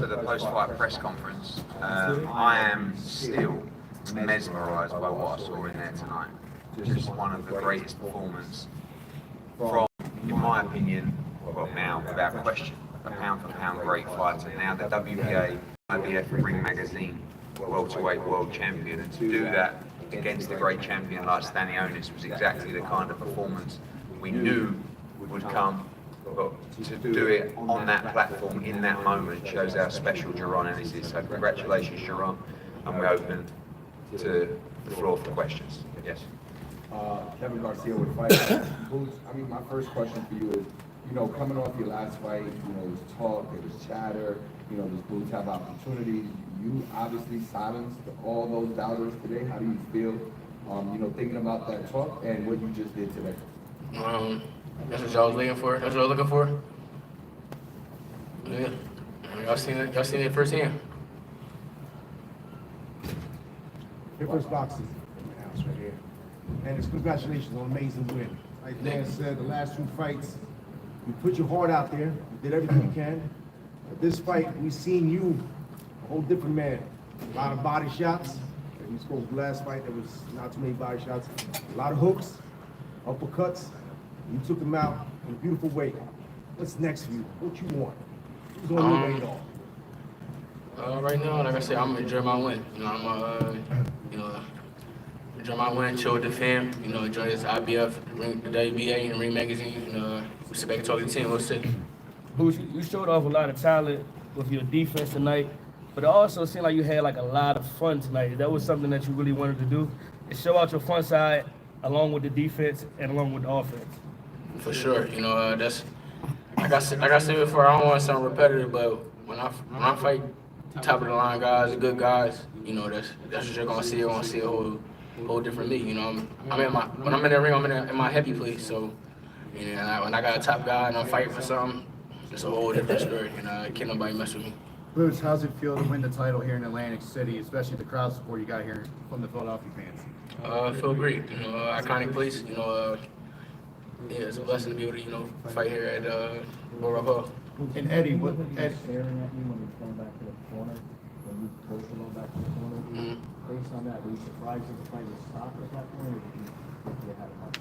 to the post-fight press conference, I am still mesmerised by what I saw in there tonight. Just one of the greatest performances from, in my opinion, well now, without question, a pound-for-pound great fighter. Now the WBA, IBF Ring Magazine Welterweight World Champion, and to do that against a great champion like Stanionis was exactly the kind of performance we knew would come. But to do it on that platform in that moment shows how special Jaron Ennis is. So congratulations, Jaron, and we open to the floor for questions. Yes. Kevin Garcia with Fight. My first question for you is, coming off your last fight, there's talk, there's chatter, there's Boots have opportunities. You obviously silenced all those doubters today. How do you feel, thinking about that talk and what you just did today? That's what y'all was looking for. That's what I was looking for. Yeah, y'all seen it firsthand. Your first boxing in the house right here. And it's congratulations on an amazing win. Like Dan said, the last two fights, you put your heart out there, you did everything you can. But this fight, we seen you, a whole different man. A lot of body shots. And you spoke the last fight, there was not too many body shots. A lot of hooks, uppercuts. You took him out in a beautiful way. What's next for you? What you want? Who's on your way off? Right now, like I said, I'm enjoying my win. Enjoy my win, chill with the fam. Enjoy this IBF, the WBA, and Ring Magazine. We sit back and talk to the team. We'll see. Boots, you showed off a lot of talent with your defense tonight, but it also seemed like you had a lot of fun tonight. That was something that you really wanted to do, and show out your fun side along with the defense and along with the offense. For sure, that's like I said before. I don't want to sound repetitive, but when I fight top of the line guys, good guys, that's what you're gonna see. You're gonna see a whole different me. When I'm in the ring, I'm in my happy place. So, when I got a top guy and I'm fighting for something, it's a whole different story. Can't nobody mess with me. Boots, how's it feel to win the title here in Atlantic City, especially the crowd support you got here from the Philadelphia fans? I feel great. Iconic place. Yeah, it's a blessing to be able to, fight here at World Hall. And Eddie, what? Eddie staring at you when you came back to the corner, when you pushed a little back to the corner. Based on that, were you surprised that the fight was stopped at that point, or did you think you had a hard?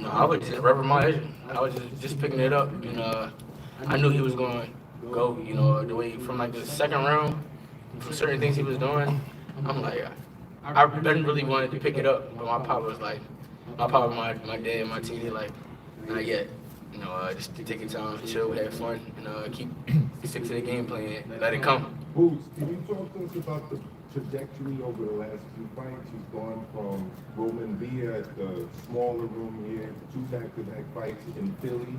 No, I was just repping my agent. I was just picking it up. I knew he was going to go. The way from the second round, from certain things he was doing, I'm like, I didn't really want to pick it up, but my pop was like. My dad, and my team, they like, not yet. Just take your time, chill, have fun, keep stick to the game plan, let it come. Boots, can you talk to us about the trajectory over the last few fights? He's gone from Roman Villa at the smaller room here to 2 back-to-back fights in Philly.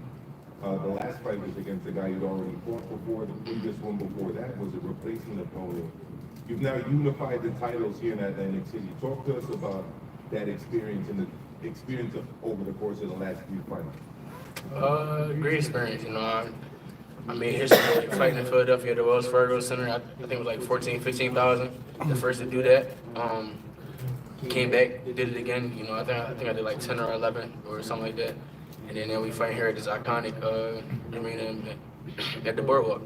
The last fight was against a guy you'd already fought before. The previous one before that was a replacement opponent. You've now unified the titles here in Atlantic City. Talk to us about that experience and the experience over the course of the last few fights. Great experience. I made history fighting in Philadelphia at the Wells Fargo Center. I think it was 15,000. The first to do that. Came back, did it again. I think I did 10 or 11 or something like that. And then now we fight here at this iconic arena at the Boardwalk.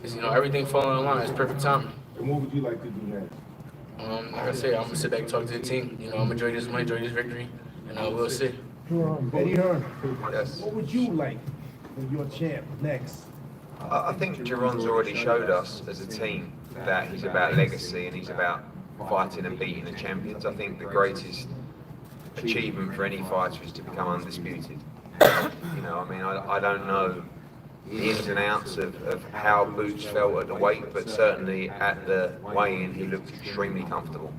Everything falling in line. It's perfect timing. And what would you like to do next? Like I said, I'm gonna sit back and talk to the team. I'm enjoy this victory, and we'll see. Eddie Hearn, Yes. what would you like when you're champ next? I think Jaron's already showed us as a team that he's about legacy and he's about fighting and beating the champions. I think the greatest achievement for any fighter is to become undisputed. I don't know the ins and outs of how Boots felt at the weight, but certainly at the weigh-in he looked extremely comfortable.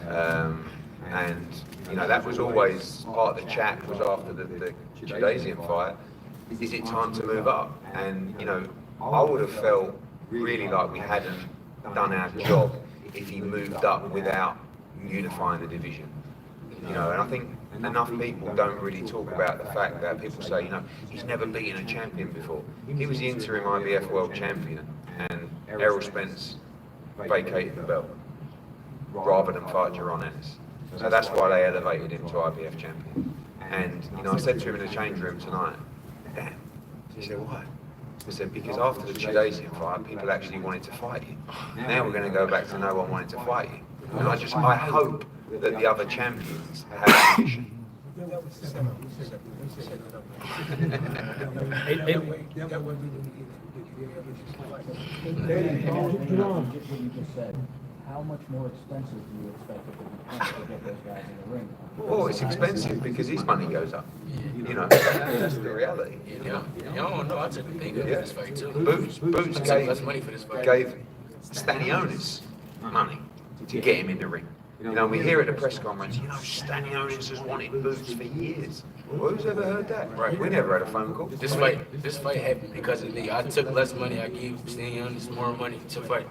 And that was always part of the chat was after the Judasian fight. Is it time to move up? And I would have felt really like we hadn't done our job if he moved up without unifying the division. And I think enough people don't really talk about the fact that people say, he's never beaten a champion before. He was the interim IBF world champion, and Errol Spence vacated the belt rather than fight Jaron Ennis. So that's why they elevated him to IBF champion. And I said to him in the change room tonight, damn. He said, what? I said, because after the Chilean fight, people actually wanted to fight you. Now we're going to go back to no one wanting to fight you. And I hope that the other champions have ambition. Jaron, just what you just said, how much more expensive do you expect it to become to get those guys in the ring? Well, it's expensive because his money goes up. You know, that's the reality. You know? I don't know. I took a pay cut for this fight too. Boots I took less money for this fight. gave Stanionis money to get him in the ring. You know, we hear at the press conference, you know, Stanionis has wanted Boots for years. Well, who's ever heard that? Right, we never had a phone call. This fight happened because of me. I took less money. I gave Stanionis more money to fight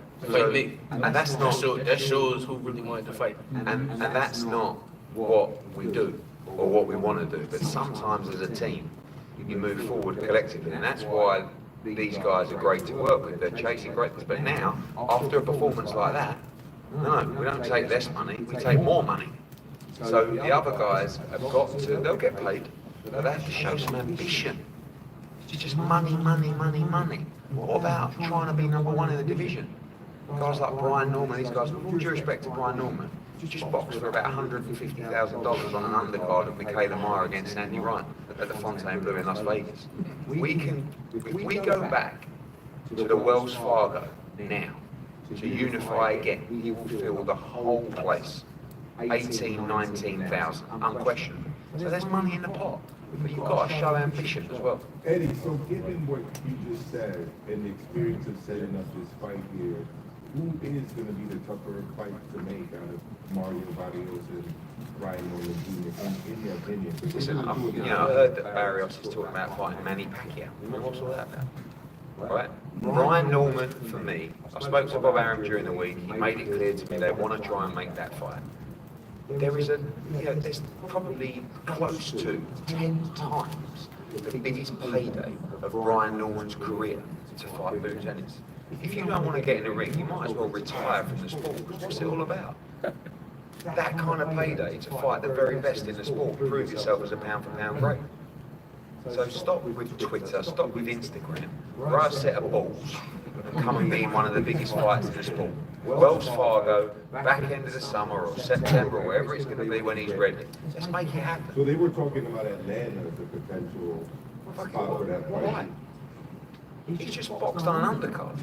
me. And that's not, That shows who really wanted to fight. and that's not what we do or what we want to do. But sometimes as a team, you move forward collectively, and that's why these guys are great to work with. They're chasing greatness. But now, after a performance like that, no, we don't take less money, we take more money. So the other guys have got to, they'll get paid, but they have to show some ambition. It's just money, money, money, money. What about trying to be number one in the division? Guys like Brian Norman, these guys, with all due respect to Brian Norman, just boxed for about $150,000 on an undercard of Michaela Meyer against Andy Ryan at the Fontainebleau in Las Vegas. If we go back to the Wells Fargo now, to unify again, he will fill the whole place. 18, 19,000, unquestionably. So there's money in the pot, but you've got to show ambition as well. Eddie, so given what you just said and the experience of setting up this fight here, who is going to be the tougher fight to make out of Mario Barrios and Ryan Norman Jr. in your opinion? Listen, I heard that Barrios is talking about fighting Manny Pacquiao. What's all that about? Right? Brian Norman, for me, I spoke to Bob Arum during the week. He made it clear to me they want to try and make that fight. There's probably close to 10 times the biggest payday of Brian Norman's career to fight Boots Ennis. If you don't want to get in the ring, you might as well retire from the sport, because what's it all about? That kind of payday to fight the very best in the sport, prove yourself as a pound-for-pound great. So stop with Twitter, stop with Instagram, grow a set of balls and come and be in one of the biggest fights in the sport. Wells Fargo, back end of the summer or September or wherever it's going to be when he's ready. Let's make it happen. So they were talking about Atlanta as a potential spot for that Why? fight. He's just boxed on an undercard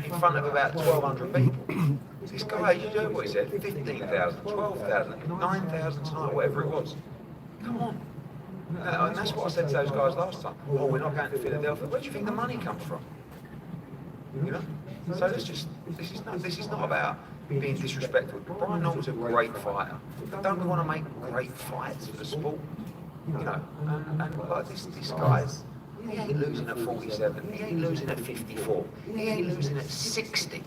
in front of about 1,200 people. This guy, you know what he said, 15,000, 12,000, 9,000 tonight, whatever it was. Come on. And that's what I said to those guys last time. Oh, we're not going to Philadelphia. Where do you think the money comes from? You know? So this is not about being disrespectful. Brian Norman's a great fighter. Don't we want to make great fights for the sport? You know, and like this guy's, he ain't losing at 47, he ain't losing at 54, he ain't losing at 60.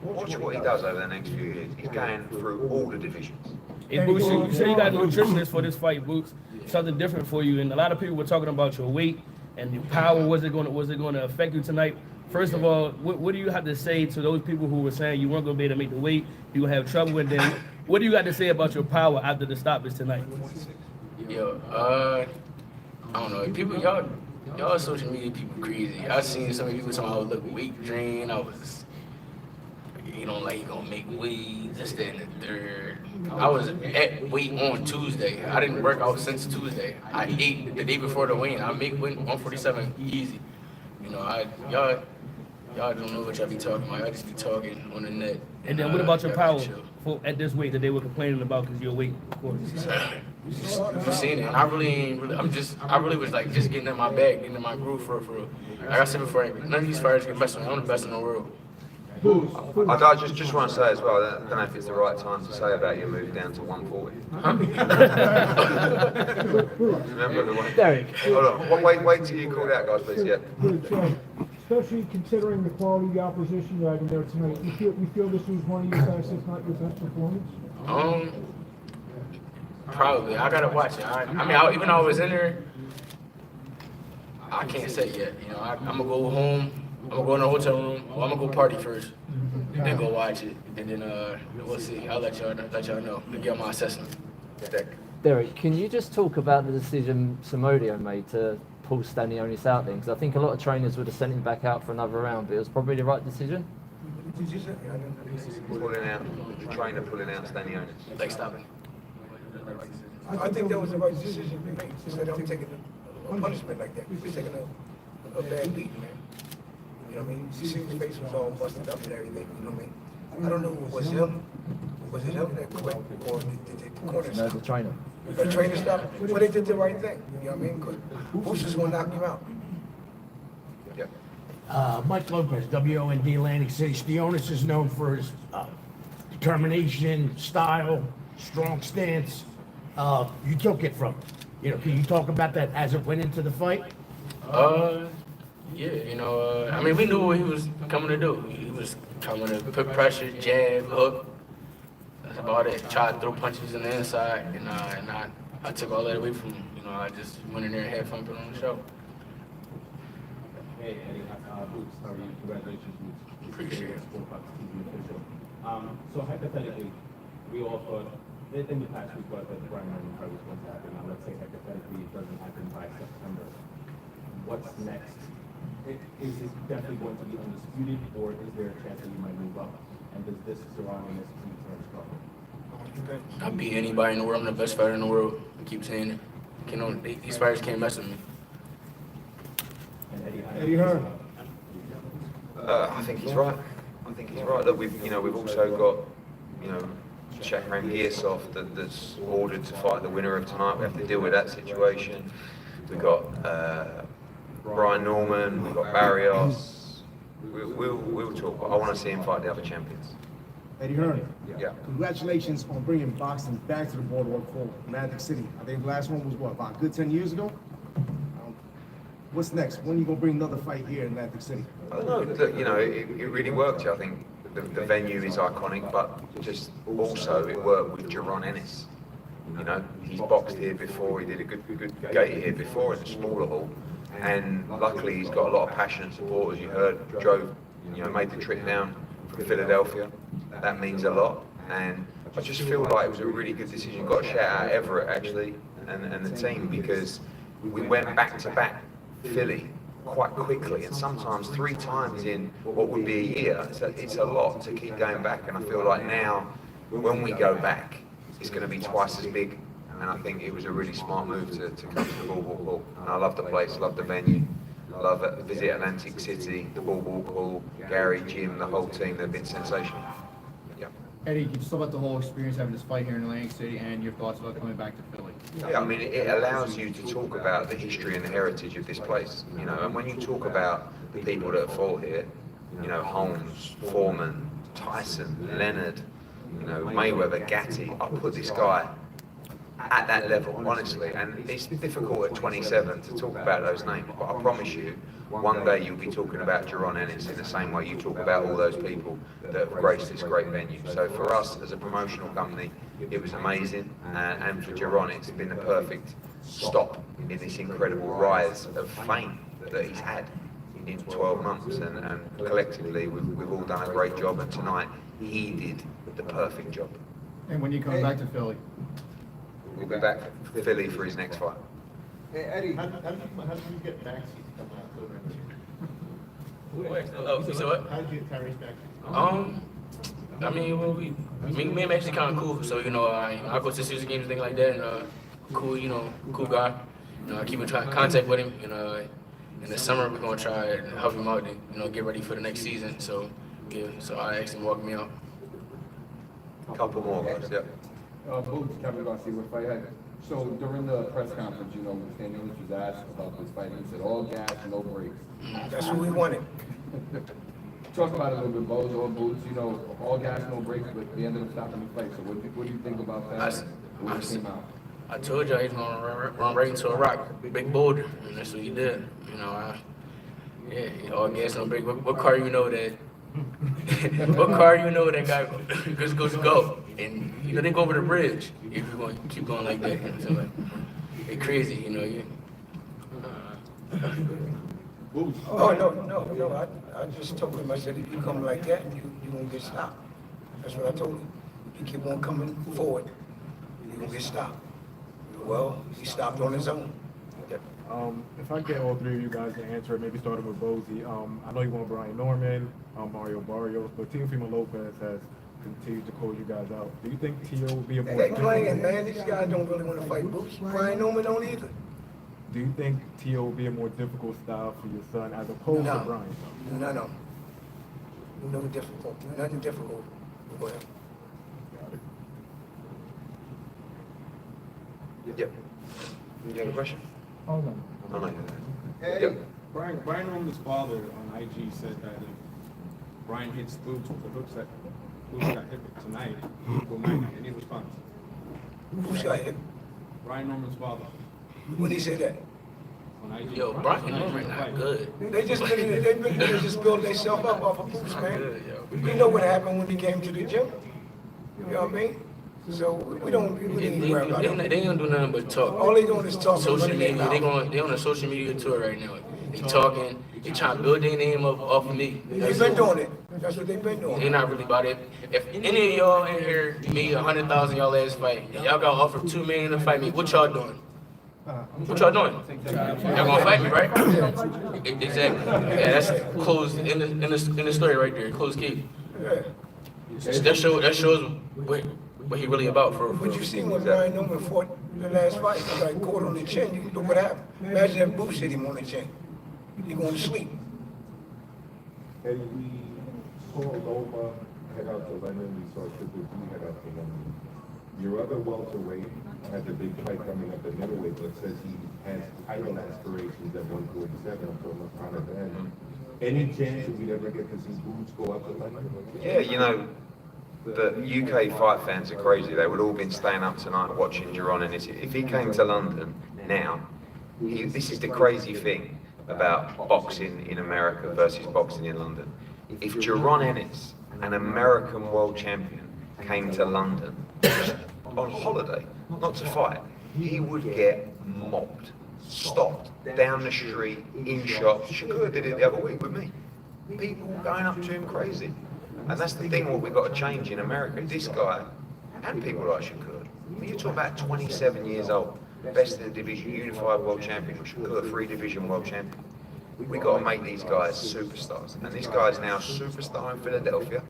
Watch what he does over the next few years. He's going through all the divisions. Hey, Boots, you say you got a nutritionist for this fight, Boots. Something different for you, and a lot of people were talking about your weight and your power. Was it going to affect you tonight? First of all, what do you have to say to those people who were saying you weren't going to be able to make the weight, you would have trouble with them? What do you got to say about your power after the stoppage tonight? Yo, I don't know. People, y'all social media people crazy. I seen some people talking I was looking weight drained. I was, you know, like you gonna make weight, this, that, and the third. I was at weight on Tuesday. I didn't work out since Tuesday. I ate the day before the weigh-in. I make weight 147 easy. You know, y'all don't know what y'all be talking about. Y'all just be talking on the net. And then what about your power at this weight that they were complaining about because your weight, of course? You seen it. And I really was like just getting in my bag, getting in my groove for real. Like I said before, none of these fighters can best me. I'm the best in the world. I just want to say as well, I don't know if it's the right time to say about your move down to 140. Remember the one? Derek. Hold on. Wait till you call that, guys, please. Yeah. Especially considering the quality of the opposition you had in there tonight, you feel this was one of your best, if not your best performance? Probably. I gotta watch it. Even though I was in there, I can't say yet. You know, I'm gonna go home. I'm gonna go in the hotel room. Well, I'm gonna go party first, then go watch it, and then we'll see. I'll let y'all know to get my assessment. Derek, can you just talk about the decision Samodio made to pull Stanionis out then? Because I think a lot of trainers would have sent him back out for another round, but it was probably the right decision. Pulling out, the trainer pulling out Stanionis. Like stopping. I think that was the right decision to make. Instead of taking a punishment like that, we're taking a bad beating, man. You know what I mean? You see his face was all busted up and everything, you know what I mean? I don't know, was him? Was it him that quit, or did the corner No, stop? the trainer. The trainer stopped? Well, they did the right thing, you know what I mean? Because Boots was gonna knock him out. Yep. Mike Lopez, WOND Atlantic City. Stanionis is known for his determination, style, strong stance. You took it from him. You know, can you talk about that as it went into the fight? Yeah, you know, I mean, we knew what he was coming to do. He was coming to put pressure, jab, hook. That's about it. Tried to throw punches in the inside, and I took all that away from him. You know, I just went in there and had fun putting on the show. Hey, Eddie, Boots, how are you? Congratulations, Boots. Appreciate it. So hypothetically, we all thought, in the past, we thought that the Brian Norman fight was going to happen. Now, let's say hypothetically it doesn't happen by September. What's next? Is this definitely going to be undisputed, or is there a chance that you might move up? And does this surrounding this keep struggle? I'll beat anybody in the world. I'm the best fighter in the world. I keep saying it. You know, these fighters can't mess with me. And Eddie Hearn. I think he's right. I think he's right. Look, we've also got, Jaron Ennis that's ordered to fight the winner of tonight. We have to deal with that situation. We've got Brian Norman, we've got Barrios. We'll talk, but I want to see him fight the other champions. Eddie Hearn. Yeah. Congratulations on bringing boxing back to the boardwalk for Atlantic City. I think the last one was about a good 10 years ago? What's next? When are you going to bring another fight here in Atlantic City? I don't know. Look, it really worked. I think the venue is iconic, but just also it worked with Jaron Ennis. He's boxed here before. He did a good gate here before in the smaller hall, and luckily he's got a lot of passionate supporters. You heard, made the trip down from Philadelphia. That means a lot, and I just feel like it was a really good decision. Got a shout out Everett actually, and the team, because we went back to back Philly quite quickly, and sometimes 3 times in what would be a year. It's a lot to keep going back, and I feel like now when we go back, it's going to be twice as big, and I think it was a really smart move to come to the Boardwalk Hall. And I love the place, love the venue, love it. Visit Atlantic City, the Boardwalk Hall, Gary, Jim, the whole team. They've been sensational. Yeah. Eddie, can you talk about the whole experience having this fight here in Atlantic City and your thoughts about coming back to Philly? Yeah, I mean, it allows you to talk about the history and the heritage of this place, and when you talk about the people that have fought here, Holmes, Foreman, Tyson, Leonard, Mayweather, Gatti, I put this guy at that level, honestly, and it's difficult at 27 to talk about those names, but I promise you, one day you'll be talking about Jaron Ennis in the same way you talk about all those people that have graced this great venue. So for us as a promotional company, it was amazing, and for Jaron, it's been the perfect stop in this incredible rise of fame that he's had in 12 months, and collectively we've all done a great job, and tonight he did the perfect job. And when you come back to Philly? We'll be back to Philly for his next fight. Hey, Eddie, how did you get back seats coming out? So what? How did you get Tyrese back? I mean, well, me and him actually kind of cool. So I go to series games and things like that, and cool guy. I keep in contact with him. In the summer we're gonna try and help him out and get ready for the next season. So yeah, so I asked him to walk me out. Couple more guys, yeah. Boots, Kevin Garcia with Fight Head. So during the press conference, Stanionis was asked about this fight, and he said all gas, no brakes. That's what we wanted. Talk about it a little bit, Bozo or Boots, all gas, no brakes, but they ended up stopping the fight. So what do you think about that? When it came out? I told you he's gonna run right into a rock, big boulder, and that's what he did. All gas, no brake. What car you know that? What car you know that guy just goes to go? And they go over the bridge if you're going to keep going like that. So it's crazy, Oh, no. I just told him, I said, if you come like that, you won't get stopped. That's what I told him. You keep on coming forward, you're going to get stopped. Well, he stopped on his own. If I get all three of you guys to answer, maybe starting with Bozy. I know you want Brian Norman, Mario Barrios, but Teofimo Lopez has continued to call you guys out. Do you think Tio will be a more They playing, man. These guys don't really want to fight Boots. Brian Norman don't either. Do you think Tio will be a more difficult style for your son as opposed to Brian? No. No difficult. Nothing difficult for him. Yep. You have a question? Hold on. Oh, no. Hey, Yep. Brian Norman's father on IG said that if Brian hits Boots with the hooks that Boots got hit with tonight, he will not get any response. Who's got hit? Brian Norman's father. When he said that? On IG. Yo, Brian Norman not good. They just built themselves up off of Boots, man. You know what happened when he came to the gym? You know what I mean? So we don't need to worry about it. They ain't gonna do nothing but talk. All they doing is talking. Social running their media, mouth. they on a social media tour right now. They talking, they trying to build their name up off of me. They've been doing it. That's what they've been doing. They not really about it. If any of y'all in here made 100,000 y'all last fight, and y'all got offered $2 million to fight me, what y'all doing? What y'all doing? Y'all gonna fight me, right? Exactly. Yeah, that's closed in the story right there. Closed case. That shows what he really about for. But you see when Brian Norman fought the last fight, he got caught on the chin. You look what happened. Imagine if Boots hit him on the chin. He going to sleep. Hey, we saw Loma head out to London, we saw Triple G head out to London. Your other welterweight has a big fight coming up at middleweight, but says he has title aspirations at 147 from Conor Ben. Any chance that we'd ever get to see Boots go up to London? Yeah, you know, the UK fight fans are crazy. They would all been staying up tonight watching Jaron Ennis. If he came to London now, this is the crazy thing about boxing in America versus boxing in London. If Jaron Ennis, an American world champion, came to London just on holiday, not to fight, he would get mobbed, stopped down the street, in shops. Shakur did it the other week with me. People going up to him crazy. And that's the thing what we've got to change in America. This guy, and people like Shakur, you're talking about 27 years old, best in the division, unified world champion, Shakur, 3-division world champion. We've got to make these guys superstars. And this guy's now a superstar in Philadelphia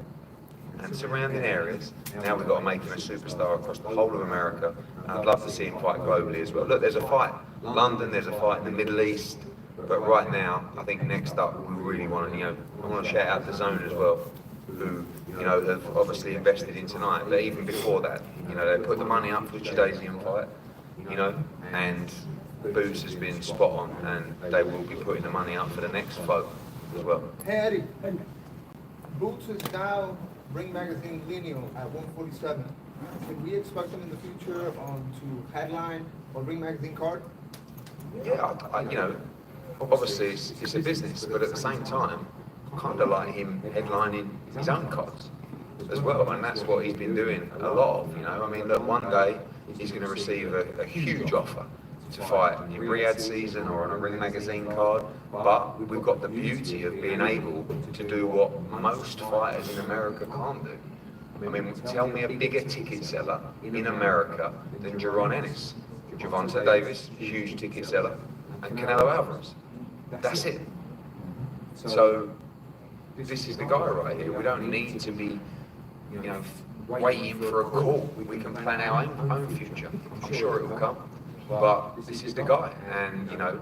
and surrounding areas. Now we've got to make him a superstar across the whole of America. And I'd love to see him fight globally as well. Look, there's a fight. London, there's a fight in the Middle East. But right now, I think next up, we really want to, I want to shout out the Zone as well, who, have obviously invested in tonight. But even before that, they put the money up for the Chidazian fight, and Boots has been spot on, and they will be putting the money up for the next fight as well. Hey Eddie, Boots is now Ring Magazine Lineal at 147. Can we expect him in the future to headline or Ring Magazine card? Yeah, obviously it's a business, but at the same time, kind of like him headlining his own cards as well, and that's what he's been doing a lot of. I mean, look, one day he's going to receive a huge offer to fight in Riyadh season or on a Ring Magazine card, but we've got the beauty of being able to do what most fighters in America can't do. I mean, tell me a bigger ticket seller in America than Jaron Ennis. Gervonta Davis, huge ticket seller, and Canelo Alvarez. That's it. So this is the guy right here. We don't need to be, waiting for a call. We can plan our own future. I'm sure it will come. But this is the guy, and I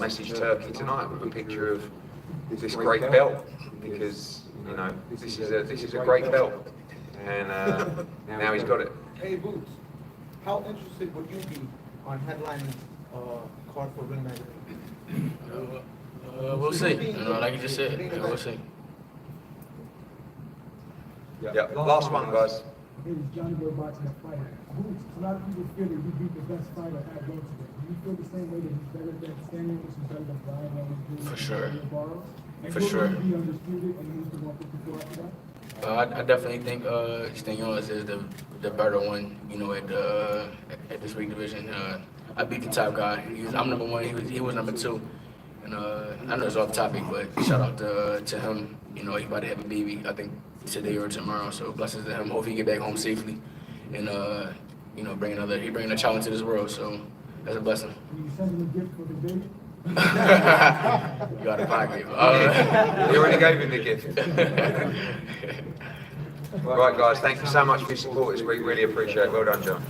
messaged Turkey tonight with a picture of this great belt because this is a great belt, and now he's got it. Hey Boots, how interested would you be on headlining card for Ring Magazine? We'll see. Like you just said, we'll see. Yeah, last one, guys. It was Johnny Boy boxing a fighter. Boots, a lot of people feel that you beat the best fighter at welterweight. Do you feel the same way that he's better than Stanionis, he's better than Brian? For sure. And For will sure. he be undisputed and move to 154 after that? I definitely think Stanionis is the better one, at this weight division. I beat the top guy. I'm number one. He was number two. And I know it's off topic, but shout out to him. He about to have a baby, I think today or tomorrow. So blessings to him. Hope he get back home safely, and bring a child into this world. So That's a blessing. Can you send him a gift for the day? You got a pocket. He already gave him the gift. Right, guys, thank you so much for your support this week. Really appreciate it. Well done, John.